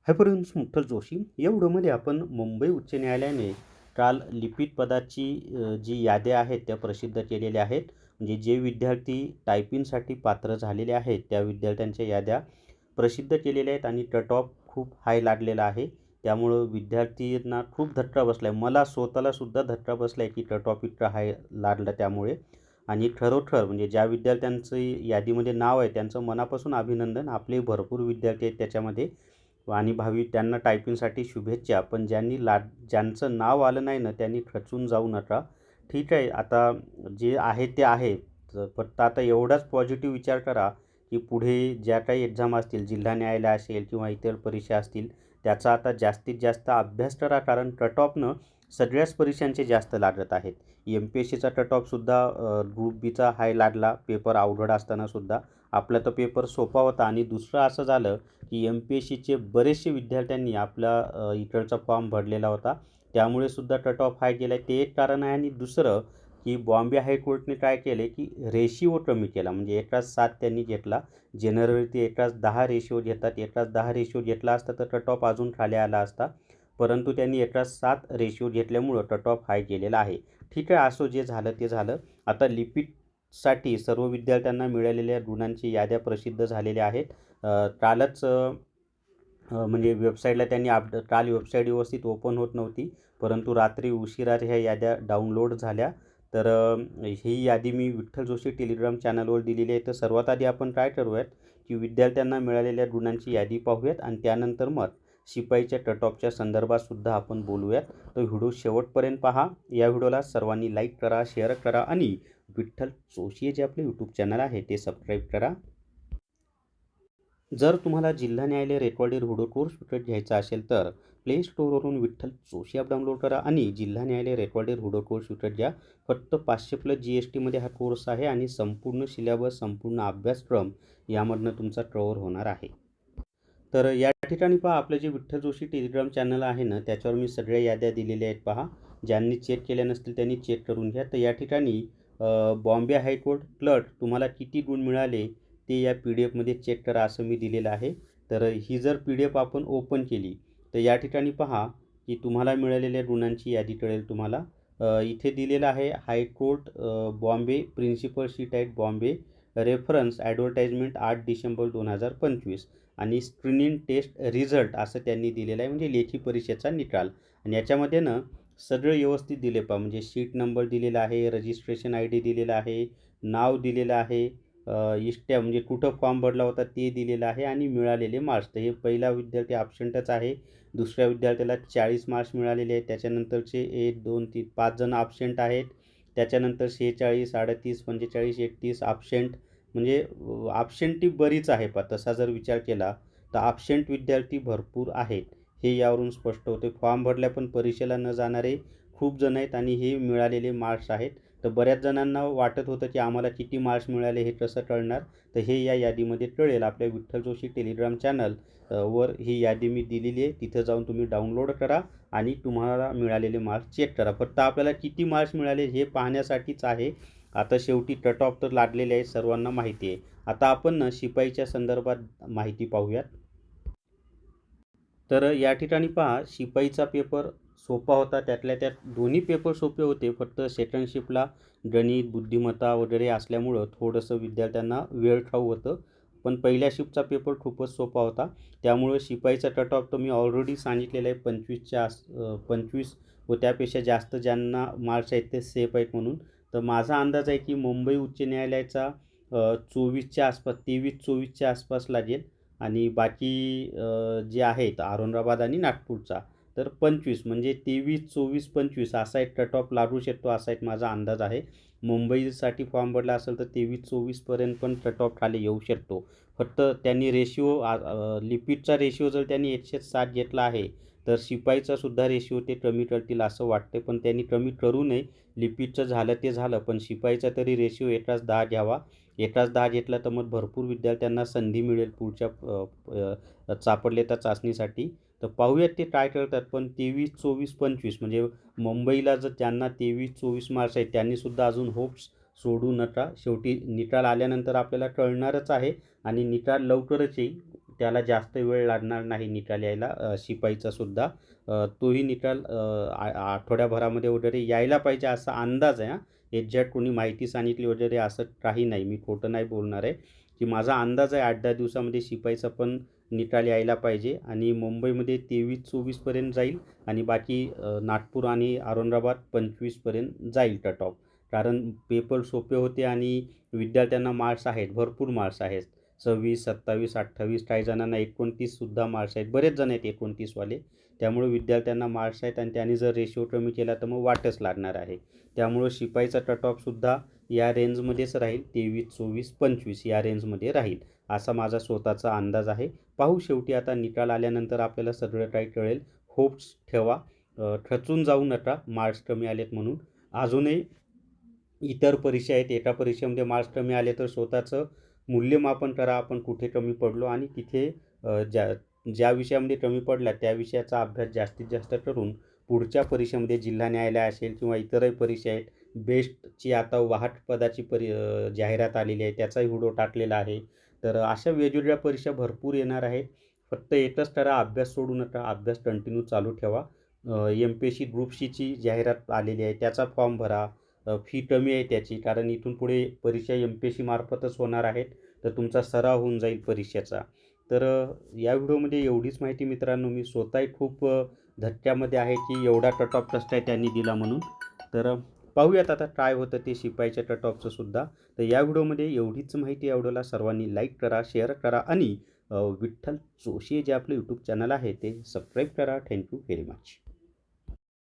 हायपर्यंस मुठ्ठल जोशी या व्हिडिओमध्ये आपण मुंबई उच्च न्यायालयाने काल लिपिक पदाची जी याद्या आहेत त्या प्रसिद्ध केलेल्या आहेत. म्हणजे जे विद्यार्थी टायपिंगसाठी पात्र झालेले आहेत त्या विद्यार्थ्यांच्या याद्या प्रसिद्ध केलेल्या आहेत आणि कट ऑफ खूप हाय लागलेला आहे. त्यामुळं विद्यार्थ्यांना खूप धक्का बसला आहे. मला स्वतःला सुद्धा धक्का बसला आहे की कट ऑफ इतका हाय लागला त्यामुळे. आणि खरोखर म्हणजे ज्या विद्यार्थ्यांचं यादीमध्ये नाव आहे त्यांचं मनापासून अभिनंदन. आपले भरपूर विद्यार्थी आहेत त्याच्यामध्ये आणि भावी त्यांना टायपिंगसाठी शुभेच्छा. पण ज्यांचं नाव आलं नाही ना त्यांनी खचून जाऊ नका. ठीक आहे, आता जे आहे ते आहे. फक्त आता एवढाच पॉझिटिव्ह विचार करा की पुढे ज्या काही एक्झाम असतील, जिल्हा न्यायालय असेल किंवा इतर परीक्षा असतील, त्याचा आता जास्तीत जास्त अभ्यास करा. कारण कट ऑफनं सगळ्याच परीक्षांचे जास्त लागत आहेत. MPSCचा कट ऑफसुद्धा ग्रुप बीचा हाय लागला पेपर अवघड असतानासुद्धा. आपला तर पेपर सोपा होता आणि दुसरं असं झालं की MPSCचे बरेचसे विद्यार्थ्यांनी आपला इकडचा फॉर्म भरलेला होता. त्यामुळे सुद्धा कट ऑफ हाय गेला आहे, ते एक कारण आहे. आणि दुसरं की बॉम्बे हायकोर्टने काय केले की रेशिओ कमी केला. म्हणजे एकाच 7 त्यांनी घेतला. जनरली ते एकाच 10 रेशिओ घेतात. एकाच 10 रेशिओ घेतला असता तर कट ऑफ अजून खाली आला असता. परंतु त्यांनी एकाच 7 रेशिओ घेतल्यामुळं कट ऑफ हाय गेलेला आहे. ठीक आहे, असो, जे झालं ते झालं. आता लिपिकसाठी सर्व विद्यार्थ्यांना मिळालेल्या गुणांची याद्या प्रसिद्ध झालेल्या आहेत. कालच म्हणजे वेबसाईटला त्यांनी काल वेबसाईट व्यवस्थित ओपन होत नव्हती, परंतु रात्री उशिरा ह्या याद्या डाउनलोड झाल्या. तर ही यादी मी विठ्ठल जोशी टेलिग्राम चॅनलवर दिलेली आहे. तर सर्वात आधी आपण काय करूयात की विद्यार्थ्यांना मिळालेल्या गुणांची यादी पाहूयात आणि त्यानंतर मग शिपाईच्या कट ऑफच्या संदर्भात सुद्धा आपण बोलूयात. तर व्हिडिओ शेवटपर्यंत पहा. या व्हिडिओला सर्वांनी लाईक करा, शेअर करा आणि विठ्ठल जोशी जे आपले यूट्यूब चॅनल आहे ते सबस्क्राईब करा. जर तुम्हाला जिल्हा न्यायालय रेकॉर्डेड व्हिडिओ कोर्स विकत घ्यायचा असेल तर प्ले स्टोअरवरून विठ्ठल जोशी ॲप डाउनलोड करा आणि जिल्हा न्यायालय रेकॉर्डेड व्हिडिओ कोर्स विकत घ्या. फक्त 500+ GSTमध्ये हा कोर्स आहे आणि संपूर्ण सिलेबस, संपूर्ण अभ्यासक्रम यामधनं तुमचा कव्हर होणार आहे. तर या ठिकाणी पहा, आपलं जे विठ्ठल जोशी टेलिग्राम चॅनल आहे ना त्याच्यावर मी सगळ्या याद्या दिलेल्या आहेत. पहा, ज्यांनी चेक केल्या नसतील त्यांनी चेक करून घ्या. तर या ठिकाणी बॉम्बे हायकोर्ट क्लर्क तुम्हाला किती गुण मिळाले ते या PDF मध्ये चेक करा असं मी दिलेलं आहे. तर ही जर PDF आपण ओपन केली तर या ठिकाणी पहा की तुम्हाला मिळालेल्या गुणांची यादी कळेल तुम्हाला. इथे दिलेलं आहे high court Bombay, principal seat at Bombay, reference advertisement 8 December 2025 आणि स्क्रीनिंग टेस्ट रिझल्ट असं त्यांनी दिलेलं आहे, म्हणजे लेखी परीक्षेचा निकाल. आणि याच्यामध्ये ना सगळं व्यवस्थित दिले पहा. म्हणजे शीट नंबर दिलेला आहे, रजिस्ट्रेशन ID दिलेला आहे, नाव दिलेलं आहे, इष्ट्या म्हणजे कुठं फॉर्म भरला होता ते दिलेलं आहे आणि मिळालेले मार्क्स. तर हे पहिला विद्यार्थी ॲबसेंटच आहे. दुसऱ्या विद्यार्थ्याला 40 मार्क्स मिळालेले आहेत. त्याच्यानंतरचे 1 2 3 5 जण ॲबसेंट आहेत. त्याच्यानंतर 46 38 45 31 ॲबसेंट. म्हणजे ॲबसेंटी बरीच आहे पहा. तसा जर विचार केला तर ॲबसेंट विद्यार्थी भरपूर आहेत, हे यावरून स्पष्ट होते. फॉर्म भरल्या पण परीक्षेला न जाणारे खूप जण आहेत आणि हे मिळालेले मार्क्स आहेत. तर बऱ्याच जणांना वाटत होतं की आम्हाला किती मार्क्स मिळाले हे कसं कळणार. तर हे या यादीमध्ये कळेल. आपल्या विठ्ठल जोशी टेलिग्राम चॅनल वर ही यादी मी दिलेली आहे. तिथं जाऊन तुम्ही डाउनलोड करा आणि तुम्हाला मिळालेले मार्क्स चेक करा. फक्त आपल्याला किती मार्क्स मिळाले हे पाहण्यासाठीच आहे. आता शेवटी कट ऑफ तर लागलेले आहे, सर्वांना माहिती आहे. आता आपण ना शिपाईच्या संदर्भात माहिती पाहूयात. तर या ठिकाणी पहा, शिपाईचा पेपर सोपा होता. त्यातल्या त्यात दोन्ही पेपर सोपे होते. फक्त सेकंड शिफ्टला गणित, बुद्धिमत्ता वगैरे असल्यामुळं थोडंसं विद्यार्थ्यांना वेळ खाऊ होतं. पण पहिल्या शिफ्टचा पेपर खूपच सोपा होता. त्यामुळं शिपाईचा कट ऑफ तर मी ऑलरेडी सांगितलेलं आहे 25 व त्यापेक्षा जास्त ज्यांना मार्क्स आहेत ते सेफ आहेत म्हणून. तर माझा अंदाज आहे की मुंबई उच्च न्यायालयाचा 24च्या आसपास, 23-24च्या आसपास लागेल. आणि बाकी जे आहेत औरंगाबाद आणि नागपूरचा तर 25, म्हणजे 23 24 25 असा एक कट ऑफ लागू शकतो, असा एक माझा अंदाज आहे. मुंबईसाठी फॉर्म भरला असेल तर 23-24पर्यंत पण कट ऑफ खाली येऊ शकतो. फक्त त्यांनी रेशिओ लिपिकचा रेशिओ जर त्यांनी 107 घेतला आहे तर शिपाईचा सुद्धा रेशिओ ते कमी करतील असं वाटते. पण त्यांनी कमी करू नये. लिपिकचं झालं ते झालं, पण शिपाईचा तरी रेशिओ 1:10 घ्यावा. 1:10 घेतला तर मग भरपूर विद्यार्थ्यांना संधी मिळेल पुढच्या सापडले त्या चाचणीसाठी. तर पाहूयात ते काय करतात. पण 23 24 25 म्हणजे मुंबईला जर त्यांना 23-24 मार्क्स आहेत त्यांनीसुद्धा अजून होप्स सोडू नका. शेवटी निकाल आल्यानंतर आपल्याला कळणारच आहे आणि निकाल लवकरच येईल. त्याला जास्त वेळ लागणार नाही निकाल यायला शिपाईचा सुद्धा. तोही निकाल आठवड्याभरामध्ये वगैरे यायला पाहिजे असा अंदाज आहे. एक्झॅक्ट कोणी माहिती सांगितली वगैरे असं काही नाही, मी खोटं नाही बोलणार आहे, की माझा अंदाज आहे 8-10 दिवसामध्ये शिपाईचा पण निकाल यायला पाहिजे आणि मुंबईमध्ये 23-24पर्यंत जाईल आणि बाकी नागपूर आणि औरंगाबाद 25पर्यंत जाईल कट ऑफ. कारण पेपर सोपे होते आणि विद्यार्थ्यांना मार्क्स आहेत, भरपूर मार्क्स आहेत. 26, 27, 28, काही जणांना 29सुद्धा मार्क्स आहेत, बरेच जण आहेत 29वाले. त्यामुळे विद्यार्थ्यांना मार्क्स आहेत आणि त्यांनी जर रेशिओ कमी केला तर मग वाटच लागणार आहे. त्यामुळं शिपाईचा कट ऑफसुद्धा या रेंजमध्येच राहील, 23, 24, 25 या रेंजमध्ये राहील असा माझा स्वतःचा अंदाज आहे. पाहू शेवटी आता निकाल आल्यानंतर आपल्याला सगळं काही कळेल. होप्स ठेवा, खचून जाऊ नका मार्क्स कमी आलेत म्हणून. अजूनही इतर परीक्षा आहेत, एका परीक्षेमध्ये मार्क्स कमी आले तर स्वतःचं मूल्यमापन करा, आपण कुठे कमी पडलो आणि तिथे ज्या विषयामध्ये कमी पडला त्या विषयाचा अभ्यास जास्तीत जास्त करून पुढच्या परीक्षेमध्ये जिल्हा न्यायालय असेल किंवा इतरही परीक्षा आहेत. बेस्टची आता 62 पदाची जाहिरात आलेली आहे, त्याचाही व्हिडिओ टाकलेला आहे. तर अशा वेगवेगळ्या परीक्षा भरपूर येणार आहेत. फक्त एकच करा, अभ्यास सोडू नका, अभ्यास कंटिन्यू चालू ठेवा. MPSC ग्रुप सीची जाहिरात आलेली आहे, त्याचा फॉर्म भरा. फी कमी आहे त्याची, कारण इथून पुढे परीक्षा MPSC मार्फतच होणार आहेत, तर तुमचा सराव होऊन जाईल परीक्षेचा. तर या व्हिडिओमध्ये एवढीच माहिती मित्रांनो. मी स्वतःही खूप धक्क्यामध्ये आहे की एवढा कट ऑफ कसं काय त्यांनी दिला म्हणून. तर पाहूयात आता काय होतं ते शिपाईच्या कट ऑफचं सुद्धा. तर या व्हिडिओमध्ये एवढीच माहिती. या व्हिडिओला सर्वांनी लाईक करा, शेअर करा आणि विठ्ठल जोशी जे आपलं यूट्यूब चॅनल आहे ते सबस्क्राईब करा. Thank you very much.